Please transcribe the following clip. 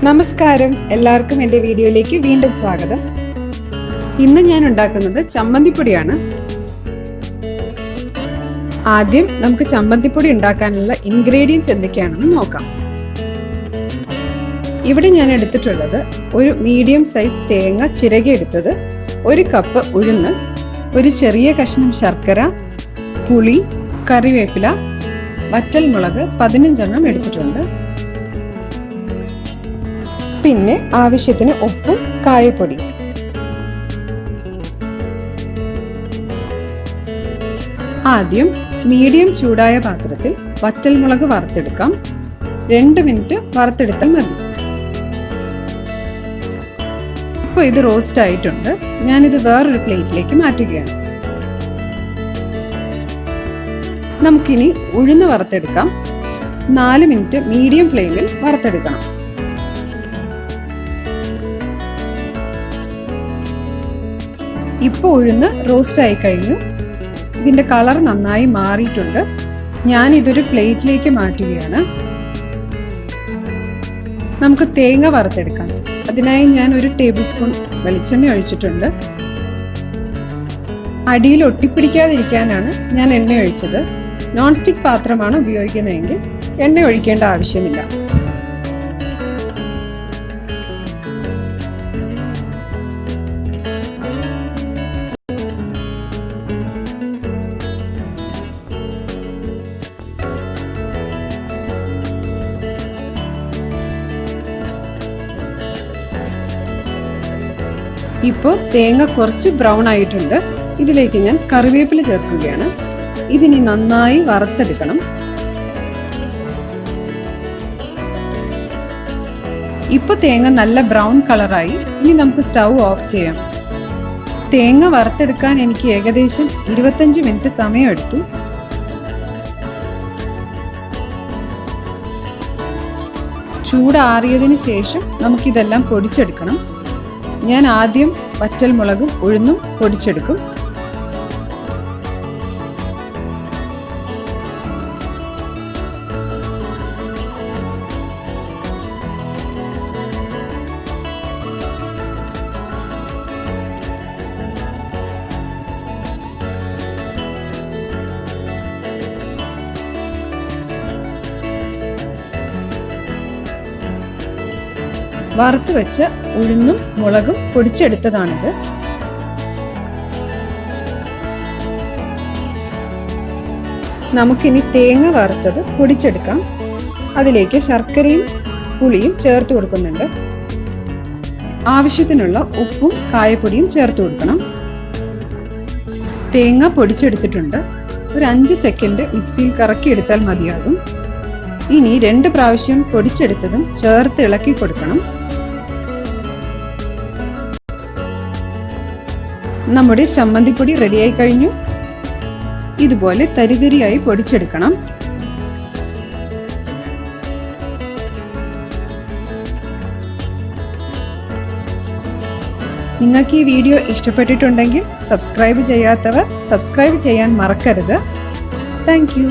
നമസ്കാരം, എല്ലാവർക്കും എൻ്റെ വീഡിയോയിലേക്ക് വീണ്ടും സ്വാഗതം. ഇന്ന് ഞാൻ ഉണ്ടാക്കുന്നത് ചമ്മന്തിപ്പൊടിയാണ്. ആദ്യം നമുക്ക് ചമ്മന്തിപ്പൊടി ഉണ്ടാക്കാനുള്ള ഇൻഗ്രീഡിയൻസ് എന്തൊക്കെയാണെന്ന് നോക്കാം. ഇവിടെ ഞാൻ എടുത്തിട്ടുള്ളത് ഒരു മീഡിയം സൈസ് തേങ്ങ ചിരകിയെടുത്തത്, 1 കപ്പ് ഉഴുന്ന്, ഒരു ചെറിയ കഷ്ണം ശർക്കര, പുളി, കറിവേപ്പില, വറ്റൽമുളക് 15 എണ്ണം എടുത്തിട്ടുണ്ട്. പിന്നെ ആവശ്യത്തിന് ഉപ്പും കായപ്പൊടി. ആദ്യം മീഡിയം ചൂടായ പാത്രത്തിൽ വറ്റൽമുളക് വറുത്തെടുക്കാം. 2 മിനിറ്റ് വറുത്തെടുത്താൽ മതി. ഇപ്പോൾ ഇത് റോസ്റ്റ് ആയിട്ടുണ്ട്. ഞാനിത് വേറൊരു പ്ലേറ്റിലേക്ക് മാറ്റുകയാണ്. നമുക്കിനി ഉഴുന്ന് വറുത്തെടുക്കാം. 4 മിനിറ്റ് മീഡിയം ഫ്ലെയിമിൽ വറുത്തെടുക്കണം. ഇപ്പോൾ ഉഴുന്ന് റോസ്റ്റ് ആയി കഴിഞ്ഞു. ഇതിൻ്റെ കളർ നന്നായി മാറിയിട്ടുണ്ട്. ഞാൻ ഇതൊരു പ്ലേറ്റിലേക്ക് മാറ്റുകയാണ്. നമുക്ക് തേങ്ങ വറുത്തെടുക്കാം. അതിനായി ഞാൻ 1 ടേബിൾ സ്പൂൺ വെളിച്ചെണ്ണ ഒഴിച്ചിട്ടുണ്ട്. അടിയിൽ ഒട്ടിപ്പിടിക്കാതിരിക്കാനാണ് ഞാൻ എണ്ണ ഒഴിച്ചത്. നോൺ സ്റ്റിക്ക് പാത്രമാണ് ഉപയോഗിക്കുന്നതെങ്കിൽ എണ്ണ ഒഴിക്കേണ്ട ആവശ്യമില്ല. ഇപ്പോൾ തേങ്ങ കുറച്ച് ബ്രൗൺ ആയിട്ടുണ്ട്. ഇതിലേക്ക് ഞാൻ കറിവേപ്പില ചേർക്കുകയാണ്. ഇതിനി നന്നായി വറുത്തെടുക്കണം. ഇപ്പോൾ തേങ്ങ നല്ല ബ്രൗൺ കളറായി. ഇനി നമുക്ക് സ്റ്റൗ ഓഫ് ചെയ്യാം. തേങ്ങ വറുത്തെടുക്കാൻ എനിക്ക് ഏകദേശം 25 മിനിറ്റ് സമയമെടുത്തു. ചൂടാറിയതിന് ശേഷം നമുക്കിതെല്ലാം പൊടിച്ചെടുക്കണം. ഞാൻ ആദ്യം വറ്റൽമുളകും ഉഴുന്നും പൊടിച്ചെടുക്കും. വറുത്ത് വെച്ച ഉഴുന്നും മുളകും പൊടിച്ചെടുത്തതാണിത്. നമുക്കിനി തേങ്ങ വറുത്തത് പൊടിച്ചെടുക്കാം. അതിലേക്ക് ശർക്കരയും പുളിയും ചേർത്ത് കൊടുക്കുന്നുണ്ട്. ആവശ്യത്തിനുള്ള ഉപ്പും കായപ്പൊടിയും ചേർത്ത് കൊടുക്കണം. തേങ്ങ പൊടിച്ചെടുത്തിട്ടുണ്ട്. ഒരു 5 സെക്കൻഡ് മിക്സിയിൽ കറക്കിയെടുത്താൽ മതിയാകും. ഇനി 2 പ്രാവശ്യം പൊടിച്ചെടുത്തതും ചേർത്ത് ഇളക്കി കൊടുക്കണം. നമ്മുടെ ചമ്മന്തിപ്പൊടി റെഡിയായി കഴിഞ്ഞു. ഇതുപോലെ തരിതരിയായി പൊടിച്ചെടുക്കണം. നിങ്ങൾക്ക് ഈ വീഡിയോ ഇഷ്ടപ്പെട്ടിട്ടുണ്ടെങ്കിൽ സബ്സ്ക്രൈബ് ചെയ്യാത്തവർ സബ്സ്ക്രൈബ് ചെയ്യാൻ മറക്കരുത്. Thank you.